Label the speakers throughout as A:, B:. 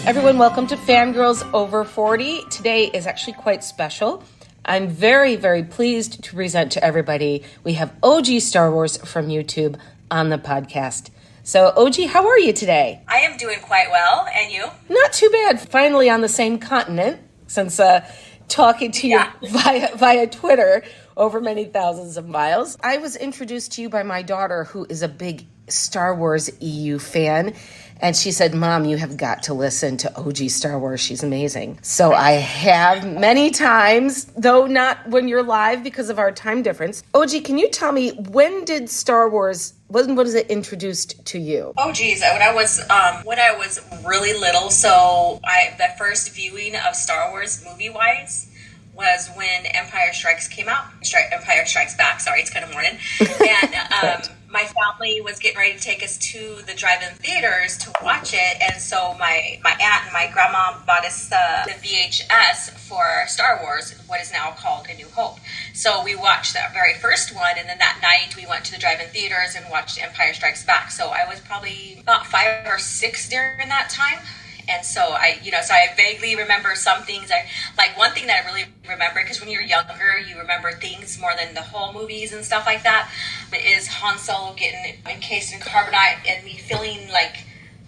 A: Everyone, welcome to Fangirls Over 40. Today is actually quite special. I'm very, very pleased to present to everybody. We have OG Star Wars from YouTube on the podcast. So, OG, how are you today?
B: I am doing quite well, and you?
A: Not too bad. Finally on the same continent since talking to you via Twitter over many thousands of miles. I was introduced to you by my daughter, who is a big Star Wars EU fan. And she said, Mom, you have got to listen to OG Star Wars. She's amazing. So I have many times, though not when you're live because of our time difference. OG, can you tell me, when did Star Wars, when was it introduced to you?
B: Oh, geez. When I was really little, so the first viewing of Star Wars movie-wise was when Empire Strikes came out. Empire Strikes Back, sorry, it's kind of morning. And my family was getting ready to take us to the drive-in theaters to watch it, and so my aunt and my grandma bought us the VHS for Star Wars, what is now called A New Hope. So we watched that very first one, and then that night we went to the drive-in theaters and watched Empire Strikes Back. So I was probably about 5 or 6 during that time. And so I vaguely remember some things. Like one thing that I really remember, because when you're younger, you remember things more than the whole movies and stuff like that, is Han Solo getting encased in carbonite and me feeling like,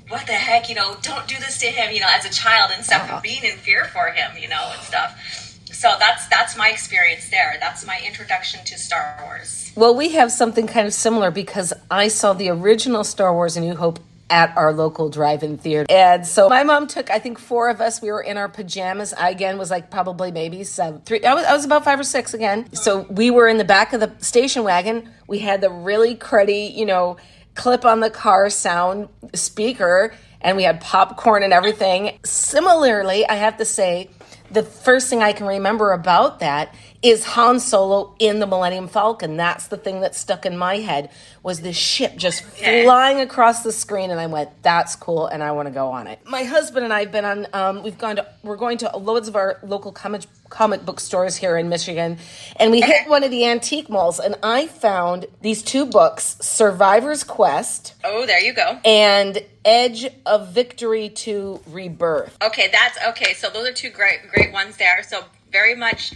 B: what the heck, don't do this to him, as a child and stuff, and being in fear for him, and stuff. So that's my experience there. That's my introduction to Star Wars.
A: Well, we have something kind of similar because I saw the original Star Wars A New Hope at our local drive-in theater. And so my mom took, I think, 4 of us. We were in our pajamas. I, again, was like probably maybe 3. I was about 5 or 6 again. So we were in the back of the station wagon. We had the really cruddy, clip on the car sound speaker, and we had popcorn and everything. Similarly, I have to say, the first thing I can remember about that is Han Solo in the Millennium Falcon. That's the thing that stuck in my head, was this ship just flying across the screen, and I went, that's cool, and I want to go on it. My husband and I have been on, we're going to loads of our local comic book stores here in Michigan, and we hit one of the antique malls, and I found these 2 books, Survivor's Quest.
B: Oh, there you go.
A: And Edge of Victory to Rebirth.
B: Okay, so those are 2 great ones there. So very much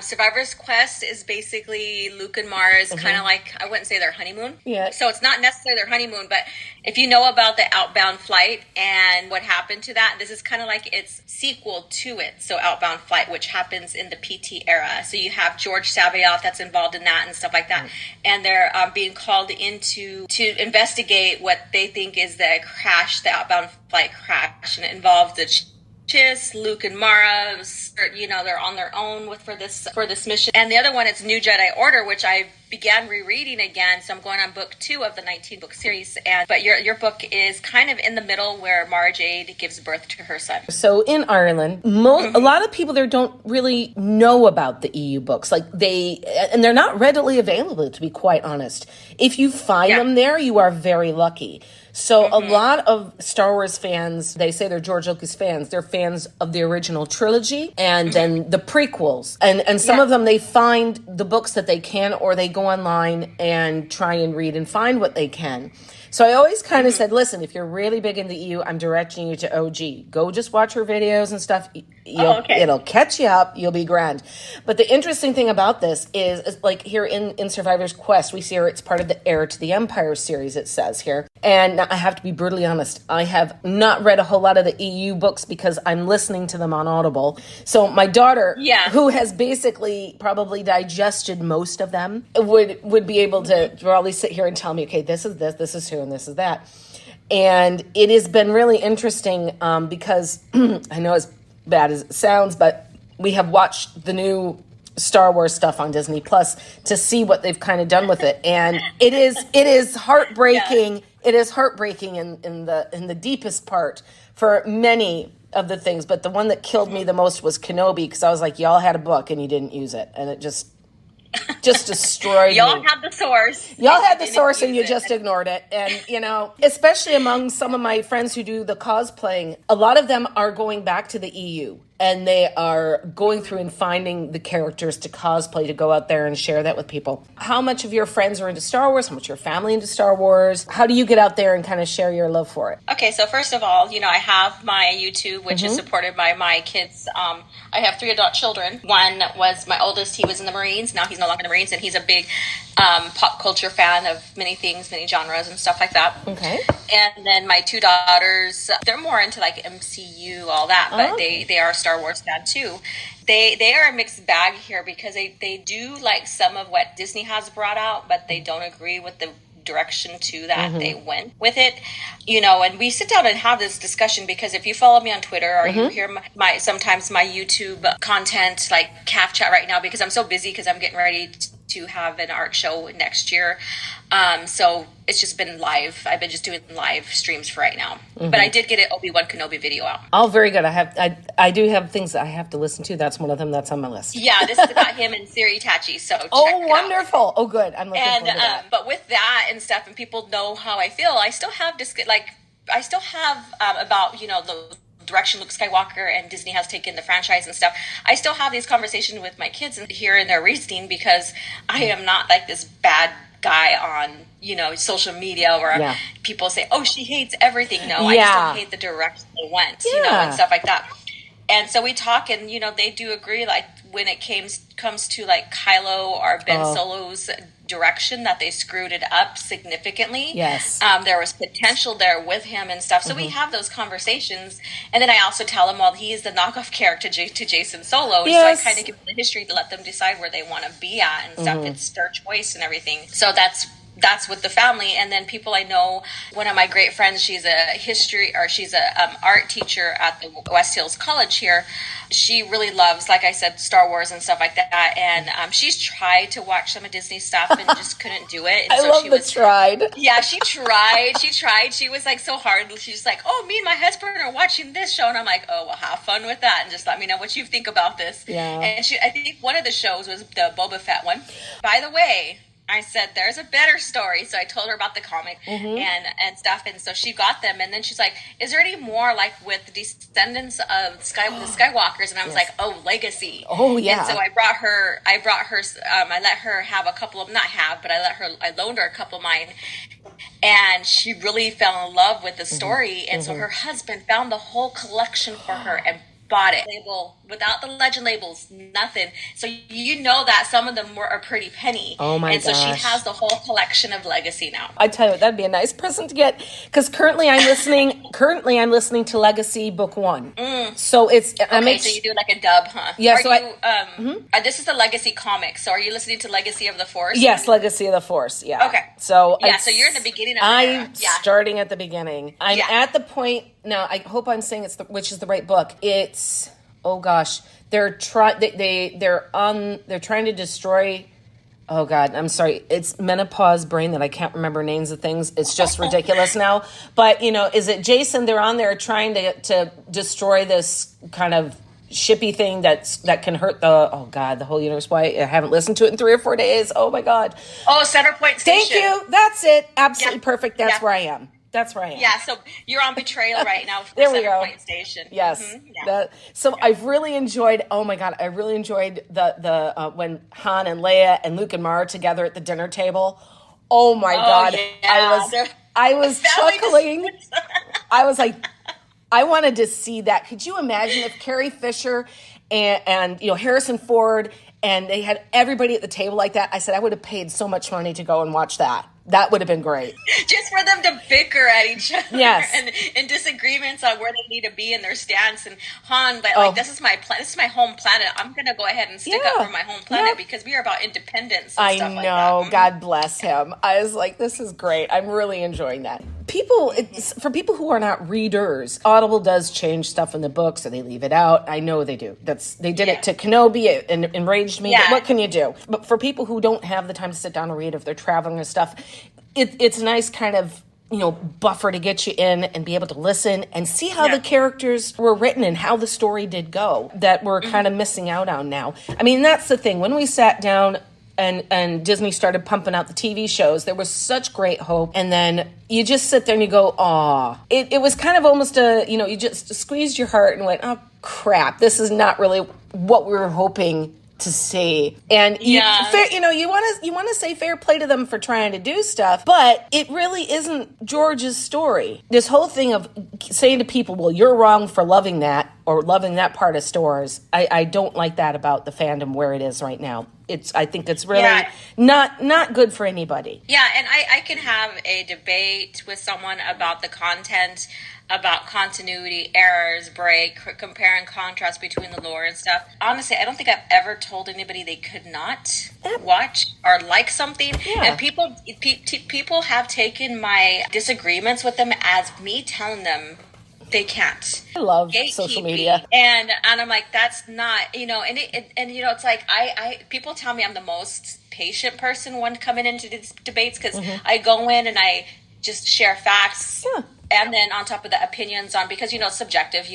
B: Survivor's Quest is basically Luke and Mara's kind of like, I wouldn't say their honeymoon.
A: Yeah.
B: So it's not necessarily their honeymoon, but if you know about the Outbound Flight and what happened to that, this is kind of like its sequel to it. So Outbound Flight, which happens in the PT era. So you have George Savioff that's involved in that and stuff like that. And they're being called to investigate what they think is the Outbound Flight crash. And it involves the Luke and Mara, they're on their own for this mission. And the other one is New Jedi Order, which I began rereading again. So I'm going on book 2 of the 19-book series. But your book is kind of in the middle where Mara Jade gives birth to her son.
A: So in Ireland, a lot of people there don't really know about the EU books. And they're not readily available, to be quite honest. If you find them there, you are very lucky. So a lot of Star Wars fans, they say they're George Lucas fans. They're fans of the original trilogy and then the prequels. And some of them, they find the books that they can, or they go online and try and read and find what they can. So I always kind of said, listen, if you're really big in the EU, I'm directing you to OG. Go just watch her videos and stuff. It'll catch you up. You'll be grand. But the interesting thing about this is like here in Survivor's Quest, we see her, it's part of the Heir to the Empire series, it says here. And I have to be brutally honest, I have not read a whole lot of the EU books because I'm listening to them on Audible. So my daughter, who has basically probably digested most of them, would be able to probably sit here and tell me, okay, this is who, and this is that. And it has been really interesting because I know as bad as it sounds, but we have watched the new Star Wars stuff on Disney Plus to see what they've kind of done with it, and it is heartbreaking. Yeah. It is heartbreaking in the deepest part for many of the things, but the one that killed me the most was Kenobi, because I was like, y'all had a book and you didn't use it, and it just destroyed
B: Y'all
A: me.
B: had the source.
A: Y'all had the source and you just ignored it. And, especially among some of my friends who do the cosplaying, a lot of them are going back to the EU. and they are going through and finding the characters to cosplay, to go out there and share that with people. How much of your friends are into Star Wars? How much of your family into Star Wars? How do you get out there and kind of share your love for it?
B: Okay, so first of all, I have my YouTube, which is supported by my kids. I have 3 adult children. One was my oldest. He was in the Marines. Now he's no longer in the Marines, and he's a big pop culture fan of many things, many genres and stuff like that.
A: Okay.
B: And then my 2 daughters, they're more into like MCU, all that, but they are a Star Wars fan too. They are a mixed bag here because they do like some of what Disney has brought out, but they don't agree with the direction to that they went with it, and we sit down and have this discussion because if you follow me on Twitter or you hear sometimes my YouTube content, like calf chat right now, because I'm so busy because I'm getting ready to have an art show next year. So it's just been live. I've been just doing live streams for right now. But I did get an Obi-Wan Kenobi video out.
A: Oh, very good. I do have things that I have to listen to. That's one of them that's on my list.
B: Yeah, this is about him and Siri Tachi. So check it
A: wonderful.
B: out.
A: Oh, good. I'm looking forward to that.
B: But with that and stuff, and people know how I feel, I still have about, the direction Luke Skywalker and Disney has taken the franchise and stuff. I still have these conversations with my kids and here in their reasoning because I am not like this bad guy on social media where people say, oh, she hates everything. No, I just don't hate the direction they went, and stuff like that. And so we talk, and they do agree, like when it comes to like Kylo or Ben Solo's direction, that they screwed it up significantly.
A: Yes.
B: There was potential there with him and stuff. So we have those conversations. And then I also tell them, well, he is the knockoff character to Jason Solo.
A: Yes.
B: So I kind of give them the history to let them decide where they want to be at and stuff. It's their choice and everything. So that's with the family. And then people I know, one of my great friends, she's a art teacher at the West Hills College here. She really loves, like I said, Star Wars and stuff like that. And she's tried to watch some of Disney stuff and just couldn't do it. And
A: I love the tried.
B: Yeah, she tried. She was like so hard. She's like, oh, me and my husband are watching this show. And I'm like, oh, well, have fun with that. And just let me know what you think about this.
A: Yeah.
B: And I think one of the shows was the Boba Fett one. By the way, I said, there's a better story. So I told her about the comic and stuff. And so she got them. And then she's like, is there any more like with the descendants of the Skywalkers? And I was like, oh, Legacy.
A: Oh, yeah.
B: And so I brought her, I let her have a couple of, I loaned her a couple of mine. And she really fell in love with the story. And so her husband found the whole collection for her and bought it. Label without the legend labels, nothing. So that some of them are pretty penny.
A: Oh my gosh.
B: And so she has the whole collection of Legacy now.
A: I tell you what, that'd be a nice present to get, because currently I'm listening to Legacy Book 1. So it's
B: so you do like a dub, huh?
A: Yeah.
B: This is the Legacy comic. So are you listening to Legacy of the Force?
A: Yes, Legacy of the Force. Yeah.
B: Okay.
A: So
B: so you're in the beginning of
A: I'm starting at the beginning. I'm at the point now. I hope I'm saying which is the right book. It's they're trying to destroy. Oh God, I'm sorry. It's menopause brain that I can't remember names of things. It's just ridiculous now. But is it Jason? They're on there trying to destroy this kind of shippy thing that can hurt the whole universe. Why I haven't listened to it in 3 or 4 days. Oh my God.
B: Oh, Center Point Station.
A: Thank you. That's it. Absolutely perfect. That's where I am. That's where I am.
B: Yeah, so you're on Betrayal right now for
A: there we
B: Center
A: go.
B: Point Station.
A: Yes. I've really enjoyed, oh my God, I really enjoyed the when Han and Leia and Luke and Mara together at the dinner table. Oh my God.
B: Yeah.
A: I was chuckling. I was like, I wanted to see that. Could you imagine if Carrie Fisher and Harrison Ford and they had everybody at the table like that? I said, I would have paid so much money to go and watch that. That would have been great.
B: Just for them to bicker at each other.
A: Yes.
B: and disagreements on where they need to be in their stance. And Han, but this is my this is my home planet. I'm going to go ahead and stick up for my home planet because we are about independence and stuff like that. I know.
A: God bless him. I was like, this is great. I'm really enjoying that. For people who are not readers, Audible does change stuff in the books, or they leave it out. I know they do. They did it to Kenobi. It enraged me. But what can you do? But for people who don't have the time to sit down and read, if they're traveling and stuff, it's a nice kind of buffer to get you in and be able to listen and see how the characters were written and how the story did go that we're kind of missing out on now. I mean, that's the thing. When we sat down and Disney started pumping out the TV shows, there was such great hope. And then you just sit there and you go, aw. It was kind of almost you just squeezed your heart and went, oh, crap, this is not really what we were hoping to see. And you want to say fair play to them for trying to do stuff, but it really isn't George's story. This whole thing of saying to people, well, you're wrong for loving that or loving that part of stores, I don't like that about the fandom where it is right now. I think it's really not good for anybody.
B: Yeah, and I can have a debate with someone about the content, about continuity, errors, break, compare and contrast between the lore and stuff. Honestly, I don't think I've ever told anybody they could not watch or like something.
A: Yeah.
B: And people have taken my disagreements with them as me telling them they can't.
A: I love social media,
B: and I'm like, that's not, and it's like I people tell me I'm the most patient person when coming into these debates because I go in and I just share facts.
A: Yeah.
B: And then on top of the opinions on, because, it's subjective,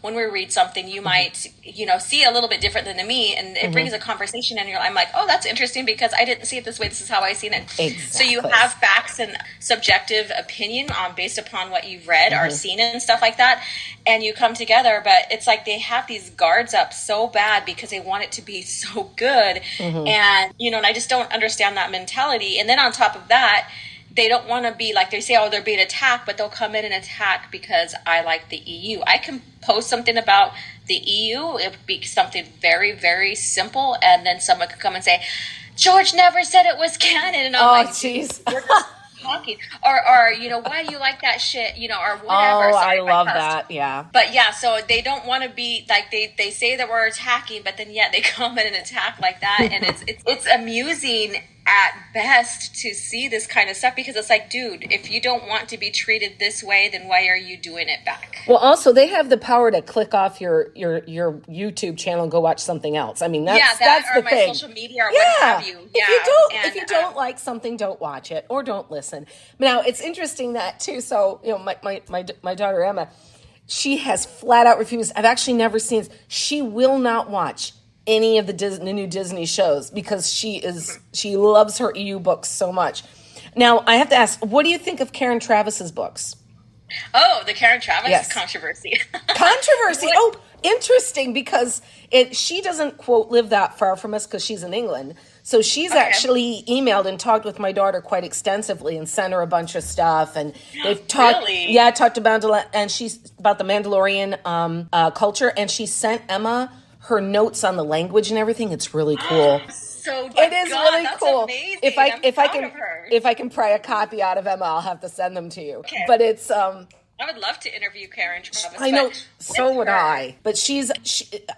B: when we read something, you might, see a little bit different than me. And it brings a conversation and I'm like, oh, that's interesting because I didn't see it this way. This is how I seen it.
A: Exactly.
B: So you have facts and subjective opinion on based upon what you've read or seen and stuff like that. And you come together, but it's like they have these guards up so bad because they want it to be so good. And, and I just don't understand that mentality. And then on top of that, they don't want to be like, they say, oh, they're being attacked, but they'll come in and attack because I like the EU. I can post something about the EU. It would be something very, very simple. And then someone could come and say, George never said it was canon. And I'm like,
A: jeez.
B: You're just talking. Or, why do you like that shit? Or whatever.
A: Oh,
B: Sorry,
A: I love that. Yeah.
B: But yeah, so they don't want to be like, they say that we're attacking, but then yet they come in and attack like that. And it's amusing at best to see this kind of stuff because it's like, dude, if you don't want to be treated this way, then why are you doing it back?
A: Well, also they have the power to click off your YouTube channel and go watch something else. I mean, that's
B: or
A: the
B: my
A: thing.
B: social media or what have you. Yeah.
A: If you don't like something, don't watch it or don't listen. Now, it's interesting that too. So, my daughter Emma, she has flat out refused. I've actually never seen. She will not watch any of the new Disney shows because she loves her EU books so much. Now, I have to ask, what do you think of Karen Travis's books?
B: Oh, the Karen Travis controversy.
A: Controversy. Oh, interesting because she doesn't, quote, live that far from us because she's in England. So she's actually emailed and talked with my daughter quite extensively and sent her a bunch of stuff. And they've talked, talked about about the Mandalorian culture. And she sent Emma her notes on the language and everything. It's really cool.
B: It is really cool. Amazing.
A: If I can pry a copy out of Emma, I'll have to send them to you. Okay. But it's
B: I would love to interview Karen Travis.
A: I know, so would I. But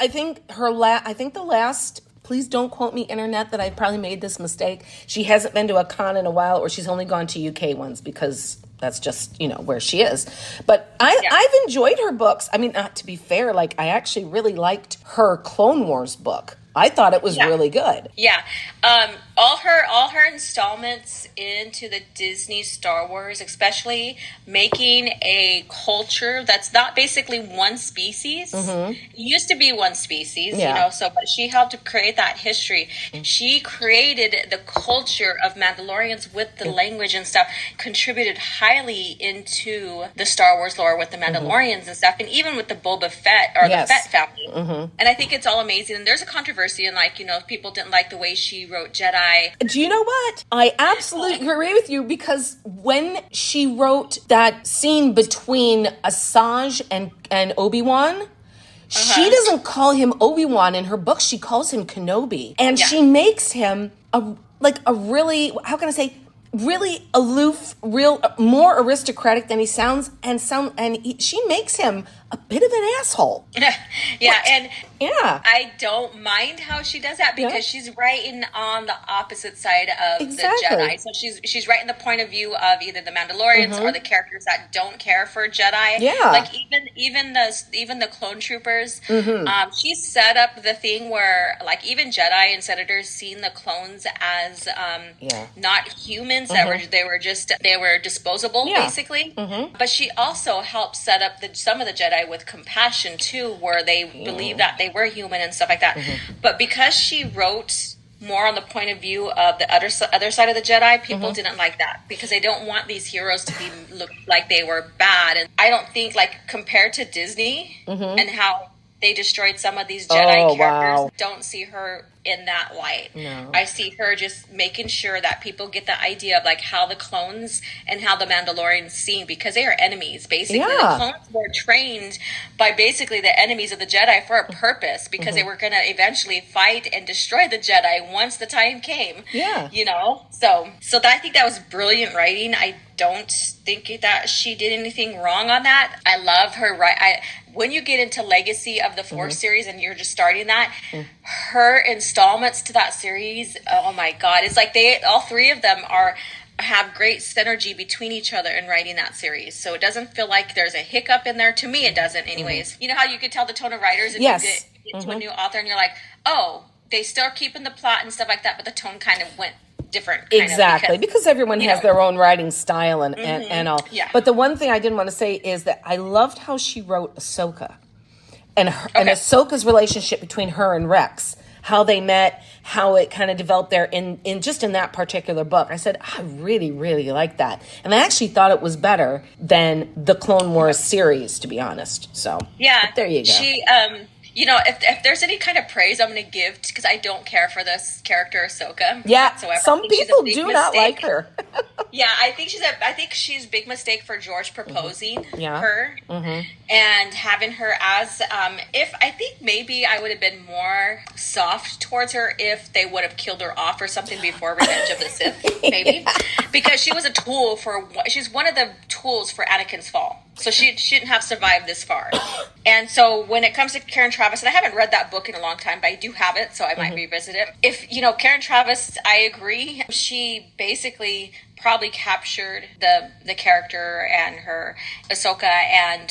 A: I think the last. Please don't quote me, internet, that I probably made this mistake. She hasn't been to a con in a while, or she's only gone to UK ones because that's just, where she is. But I've enjoyed her books. I mean, to be fair, I actually really liked her Clone Wars book. I thought it was really good.
B: Yeah. All her installments into the Disney Star Wars, especially making a culture that's not basically one species. It used to be one species, but she helped to create that history. She created the culture of Mandalorians with the language and stuff, contributed highly into the Star Wars lore with the Mandalorians and stuff, and even with the Boba Fett or the Fett family. And I think it's all amazing. And there's a controversy and people didn't like the way she wrote Jedi.
A: Do you know what? I absolutely agree with you because when she wrote that scene between Asajj and Obi-Wan, she doesn't call him Obi-Wan in her book. She calls him Kenobi. And she makes him a really, how can I say, really aloof, more aristocratic than he sounds, she makes him a bit of an asshole.
B: I don't mind how she does that because she's writing on the opposite side of the Jedi. So she's writing the point of view of either the Mandalorians or the characters that don't care for Jedi.
A: Yeah.
B: Even the clone troopers. She set up the thing where even Jedi and Senators seen the clones as not humans. They were disposable basically. But she also helped set up some of the Jedi with compassion too, where they believed that they were human and stuff like that. But because she wrote more on the point of view of the other side of the Jedi, people didn't like that because they don't want these heroes to be look like they were bad. And I don't think, like, compared to Disney and how they destroyed some of these Jedi characters, don't see her in that light.
A: No.
B: I see her just making sure that people get the idea of, like, how the clones and how the Mandalorians seen, because they are enemies basically. The clones were trained by basically the enemies of the Jedi for a purpose, because they were going to eventually fight and destroy the Jedi once the time came. You know, so I think that was brilliant writing. I don't think that she did anything wrong on that. I love her. When you get into Legacy of the Force series and you're just starting that, her installments to that series, oh my God, it's like all three of them have great synergy between each other in writing that series. So it doesn't feel like there's a hiccup in there. To me, it doesn't anyways. You know how you could tell the tone of writers if you get to a new author and you're like, oh, they still keeping the plot and stuff like that, but the tone kind of went different.
A: Because everyone has their own writing style and all.
B: Yeah.
A: But the one thing I didn't want to say is that I loved how she wrote Ahsoka and Ahsoka's relationship between her and Rex, how they met, how it kind of developed there in that particular book. I said, I really, really like that. And I actually thought it was better than the Clone Wars series, to be honest. So
B: yeah,
A: there you go.
B: She, you know, if there's any kind of praise I'm going to give, because I don't care for this character Ahsoka.
A: Yeah,
B: whatsoever.
A: some people do not like her.
B: Yeah, I think she's a big mistake for George proposing her and having her as I think maybe I would have been more soft towards her if they would have killed her off or something before Revenge of the Sith, maybe. Because she was she's one of the tools for Anakin's fall. So she shouldn't have survived this far. And so when it comes to Karen Traviss, and I haven't read that book in a long time, but I do have it, so I might revisit it. If, Karen Traviss, I agree. She basically probably captured the character and her Ahsoka and,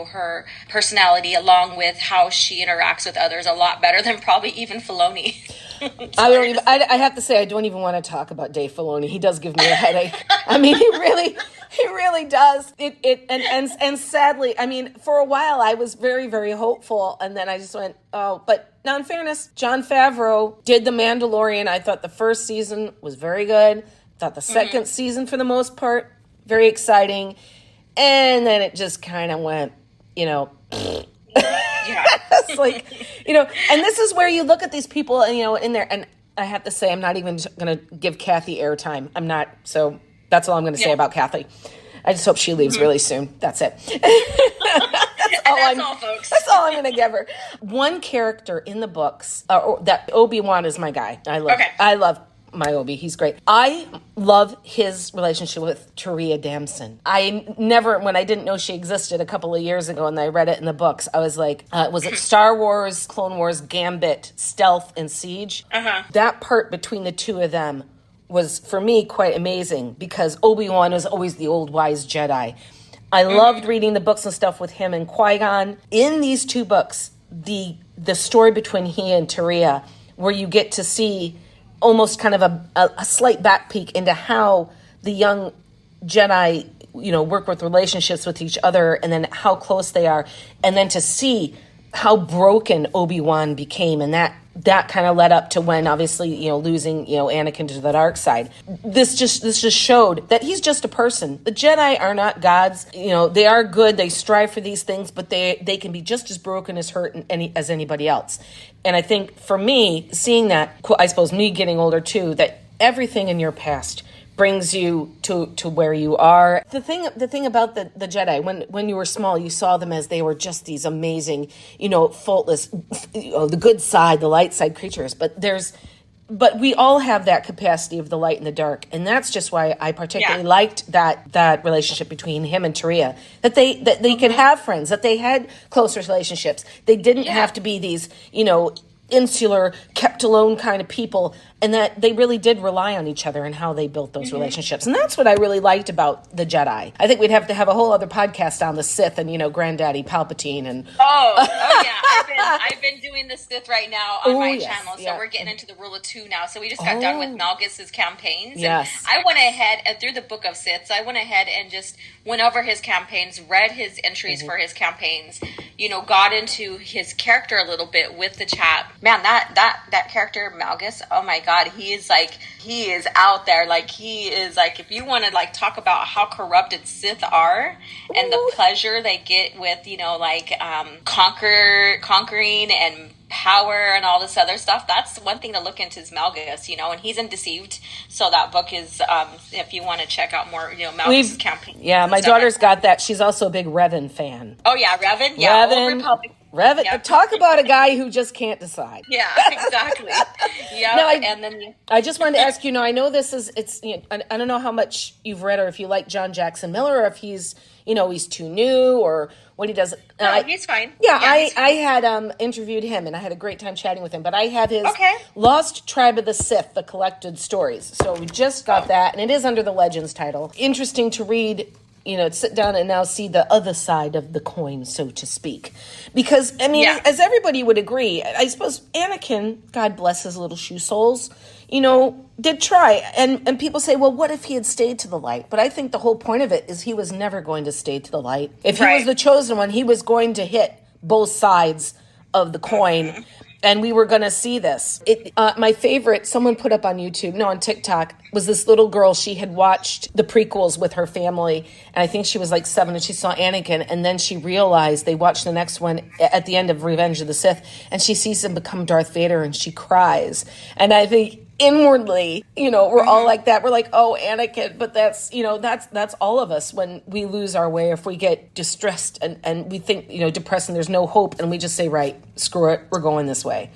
B: her personality, along with how she interacts with others, a lot better than probably even Filoni.
A: I have to say, I don't even want to talk about Dave Filoni. He does give me a headache. I mean, he really does. And sadly, I mean, for a while I was very, very hopeful, and then I just went, oh. But now, in fairness, Jon Favreau did The Mandalorian. I thought the first season was very good. I thought the second season, for the most part, very exciting. And then it just kind of went, it's like, and this is where you look at these people, and, in there, and I have to say, I'm not even going to give Kathy airtime. I'm not, so that's all I'm going to say about Kathy. I just hope she leaves really soon. That's it.
B: That's all, folks.
A: That's all I'm going to give her. One character in the books, that Obi-Wan is my guy. I love my Obi. He's great. I love his relationship with Taria Damson. When I didn't know she existed a couple of years ago and I read it in the books, I was like, was it Star Wars, Clone Wars, Gambit, Stealth, and Siege? That part between the two of them was, for me, quite amazing, because Obi-Wan was always the old wise Jedi. I loved reading the books and stuff with him and Qui-Gon. In these two books, the story between he and Taria, where you get to see almost kind of a slight back peek into how the young Jedi, work with relationships with each other, and then how close they are, and then to see how broken Obi-Wan became, and that kind of led up to when, obviously, losing, Anakin to the dark side. This just showed that he's just a person. The Jedi are not gods. They are good. They strive for these things, but they can be just as broken, as hurt as anybody else. And I think for me, seeing that, I suppose me getting older too, that everything in your past brings you to where you are. The thing about the Jedi, when you were small, you saw them as they were just these amazing, faultless, the good side, the light side creatures. But we all have that capacity of the light and the dark, and that's just why I particularly liked that relationship between him and Taria. That they could have friends, that they had close relationships. They didn't have to be these, insular, kept alone kind of people. and that they really did rely on each other and how they built those relationships. And that's what I really liked about the Jedi. I think we'd have to have a whole other podcast on the Sith and, Granddaddy Palpatine. And
B: yeah. I've been doing the Sith right now on my channel. So we're getting into the Rule of Two now. So we just got done with Malgus's campaigns.
A: Yes.
B: And I went ahead, through the Book of Siths, I went ahead and just went over his campaigns, read his entries for his campaigns, got into his character a little bit with the chap. Man, that character, Malgus, oh my God, he is out there. Like, he is like, if you want to like talk about how corrupted Sith are and the pleasure they get with, conquering and power and all this other stuff, that's one thing to look into is Malgus, and he's in Deceived. So that book is, if you want to check out more, Malgus' campaign.
A: Yeah, my daughter's got that. She's also a big Revan fan.
B: Oh yeah, Revan. Yeah, Old Republic.
A: Revan, yep. Talk about a guy who just can't decide.
B: Yeah, exactly. Yeah,
A: no, I just wanted to ask you. I know I don't know how much you've read, or if you like John Jackson Miller, or if he's, he's too new, or what he does.
B: No, he's fine.
A: Yeah, I had interviewed him, and I had a great time chatting with him. But I have his Lost Tribe of the Sith, the collected stories. So we just got that, and it is under the Legends title. Interesting to read. To sit down and now see the other side of the coin, so to speak. Because, as everybody would agree, I suppose Anakin, God bless his little shoe soles, did try. And people say, well, what if he had stayed to the light? But I think the whole point of it is he was never going to stay to the light. If he was the chosen one, he was going to hit both sides of the coin. And we were going to see this. My favorite, someone put up on on TikTok, was this little girl. She had watched the prequels with her family, and I think she was like 7, and she saw Anakin, and then she realized they watched the next one at the end of Revenge of the Sith, and she sees him become Darth Vader, and she cries. And I think inwardly, we're all like that. We're like, oh, Anakin, but that's all of us when we lose our way, if we get distressed and we think, depressed and there's no hope, and we just say, right, screw it, we're going this way.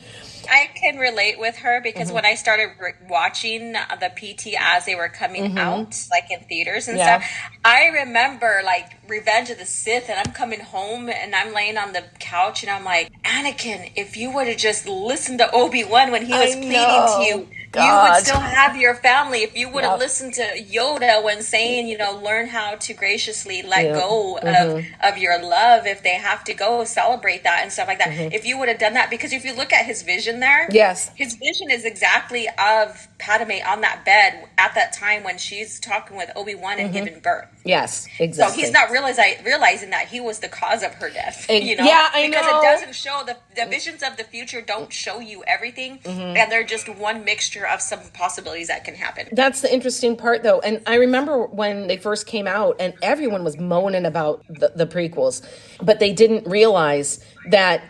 B: I can relate with her because when I started watching the PT as they were coming out, like in theaters and stuff, I remember like Revenge of the Sith, and I'm coming home and I'm laying on the couch and I'm like, Anakin, if you would have just listened to Obi-Wan when he was pleading to you, you would still have your family. If you would have listened to Yoda when saying, learn how to graciously let go of your love. If they have to go, celebrate that and stuff like that. If you would have done that, because if you look at his vision there, his vision is exactly of Padme on that bed at that time when she's talking with Obi-Wan and giving birth.
A: Yes, exactly.
B: So he's not realizing that he was the cause of her death.
A: Yeah, I know.
B: Because it doesn't show, the visions of the future don't show you everything, and they're just one mixture of some possibilities that can happen.
A: That's the interesting part, though. And I remember when they first came out, and everyone was moaning about the prequels, but they didn't realize that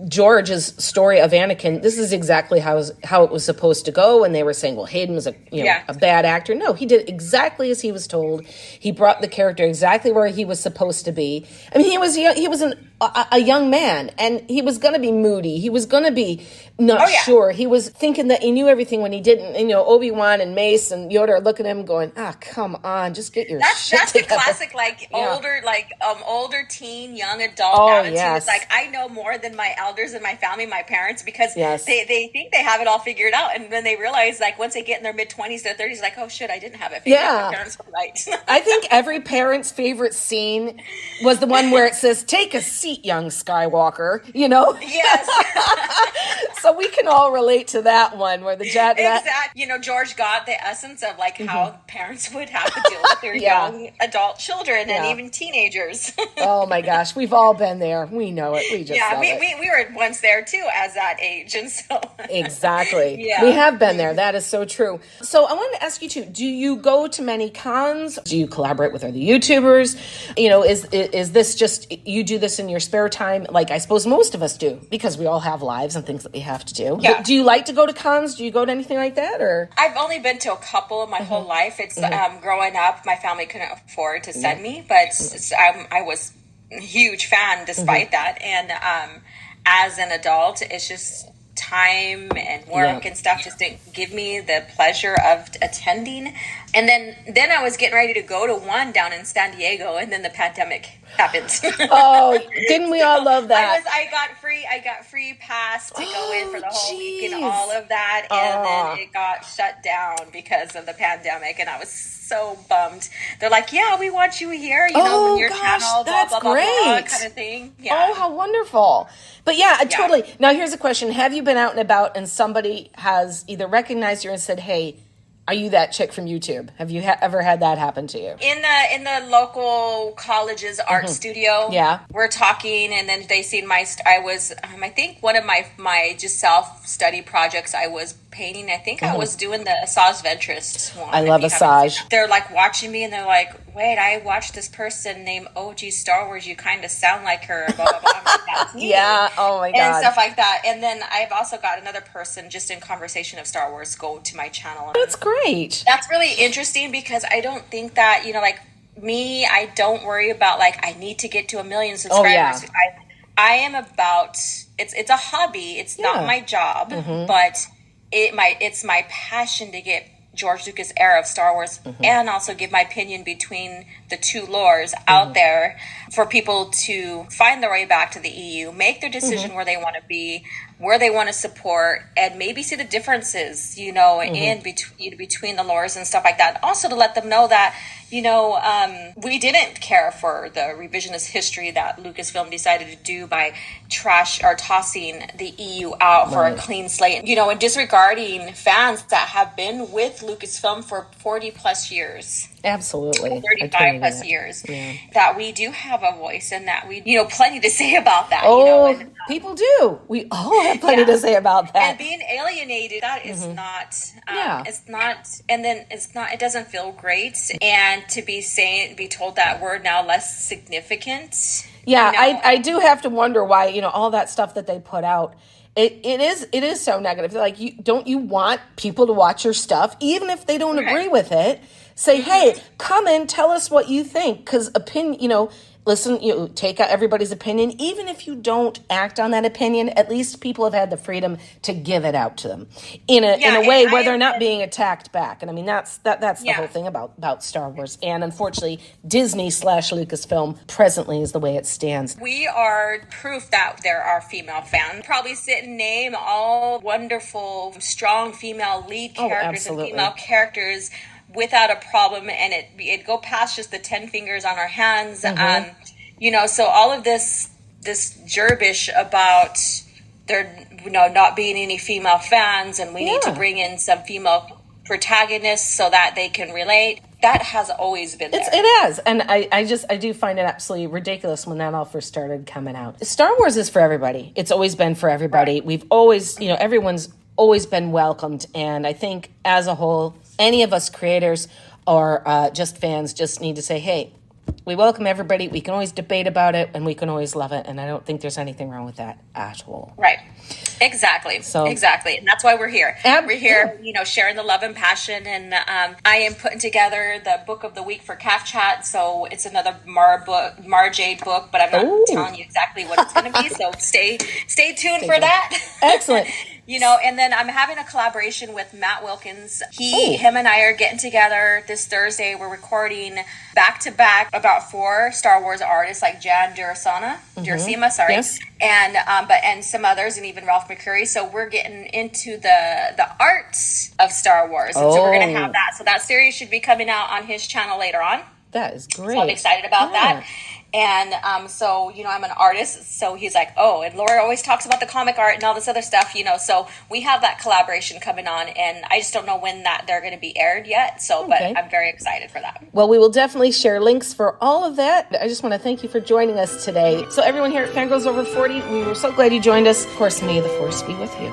A: George's story of Anakin, this is exactly how it was supposed to go. And they were saying, well, Hayden was a bad actor. No, he did exactly as he was told. He brought the character exactly where he was supposed to be. I mean, he was a young man, and he was going to be moody. He was going to be not sure. He was thinking that he knew everything when he didn't. And, Obi-Wan and Mace and Yoda are looking at him going, come on, just get your shit
B: That's
A: together.
B: The classic, older teen, young adult attitude.
A: Yes.
B: It's like, I know more than my elders and my family, my parents, because they think they have it all figured out. And when they realize, like, once they get in their mid-20s, their 30s, like, oh, shit, I didn't have it figured out. My parents were right.
A: I think every parent's favorite scene was the one where it says, take a seat, young Skywalker,
B: Yes.
A: So we can all relate to that one where the
B: exactly. George got the essence of like how parents would have to deal with their young adult children and even teenagers.
A: Oh my gosh, we've all been there. We know it. We just love it.
B: We were once there too as that age, and so
A: exactly. We have been there. That is so true. So I wanted to ask you too, do you go to many cons? Do you collaborate with other YouTubers? Is this just, you do this in your spare time? Like I suppose most of us do, because we all have lives and things that we have to do. Yeah. But do you like to go to cons? Do you go to anything like that? Or
B: I've only been to a couple my whole life. It's growing up, my family couldn't afford to send me, but I was a huge fan despite that. And as an adult, it's just time and work and stuff just didn't give me the pleasure of attending. And then I was getting ready to go to one down in San Diego, and then the pandemic happened.
A: Oh, didn't we all love that?
B: I got free pass to go in for the whole week and all of that, and then it got shut down because of the pandemic, and I was so bummed. They're like, yeah, we want you here, on your channel, blah,
A: that's
B: blah, blah,
A: great.
B: blah, kind of thing. Yeah.
A: Oh, how wonderful. But yeah, totally. Now here's a question. Have you been out and about and somebody has either recognized you and said, hey, are you that chick from YouTube? Have you ever had that happen to you?
B: In the local college's art studio, we're talking, and then they seen I think one of my just self-study projects I was painting. I think I was doing the Asajj Ventress one.
A: I love Asajj.
B: They're like watching me, and they're like, wait, I watched this person named OG Star Wars. You kind of sound like her, blah, blah, blah. I'm like, that's me.
A: Yeah, oh my God.
B: And stuff like that. And then I've also got another person just in conversation of Star Wars go to my channel.
A: That's great.
B: That's really interesting because I don't think that, like me, I don't worry about like, I need to get to 1 million subscribers.
A: Oh, yeah.
B: I am about, it's a hobby. It's not my job, but it's my passion to get George Lucas era of Star Wars and also give my opinion between the two lores out there for people to find their way back to the EU, make their decision where they want to be, where they want to support, and maybe see the differences, in between the lores and stuff like that. Also to let them know that, we didn't care for the revisionist history that Lucasfilm decided to do by tossing the EU out for a clean slate, and disregarding fans that have been with Lucasfilm for 40 plus years.
A: Absolutely.
B: 35 plus years. Yeah. That we do have a voice and that we, plenty to say about that.
A: People do. We all have plenty to say about that.
B: And being alienated, that is not, it's not, and then it doesn't feel great. And to be told that we're now less significant.
A: Yeah, I do have to wonder why, all that stuff that they put out, it is so negative. Like, don't you want people to watch your stuff, even if they don't agree with it? Say, hey, come in, tell us what you think, because listen, take out everybody's opinion. Even if you don't act on that opinion, at least people have had the freedom to give it out to them in a way where they're not being attacked back. And I mean, that's the whole thing about Star Wars. And unfortunately, Disney/Lucasfilm presently is the way it stands.
B: We are proof that there are female fans. Probably sit and name all wonderful, strong female lead characters and female characters without a problem, and it go past just the 10 fingers on our hands. So all of this gerbish about there not being any female fans, and we need to bring in some female protagonists so that they can relate. That has always been there.
A: It has. And I do find it absolutely ridiculous when that all first started coming out. Star Wars is for everybody. It's always been for everybody. Right. We've always, everyone's always been welcomed. And I think as a whole, any of us creators or just fans just need to say, hey, we welcome everybody. We can always debate about it, and we can always love it. And I don't think there's anything wrong with that at all.
B: Right. Exactly. Exactly. And that's why we're here. We're here, sharing the love and passion. And I am putting together the book of the week for Calf Chat. So it's another Marjade book, but I'm not telling you exactly what it's going to be. So stay tuned for that.
A: Excellent.
B: And then I'm having a collaboration with Matt Wilkins. Him and I are getting together this Thursday. We're recording back to back about 4 Star Wars artists like Jan Durasima, sorry. Yes. And some others, and even Ralph McCurry. So we're getting into the arts of Star Wars. And so we're going to have that. So that series should be coming out on his channel later on.
A: That is great.
B: So I'm excited about that. And so, I'm an artist. So he's like, and Laura always talks about the comic art and all this other stuff, So we have that collaboration coming on. And I just don't know when they're going to be aired yet. So, but I'm very excited for that.
A: Well, we will definitely share links for all of that. I just want to thank you for joining us today. So everyone here at Fangirls Over 40, we were so glad you joined us. Of course, may the Force be with you.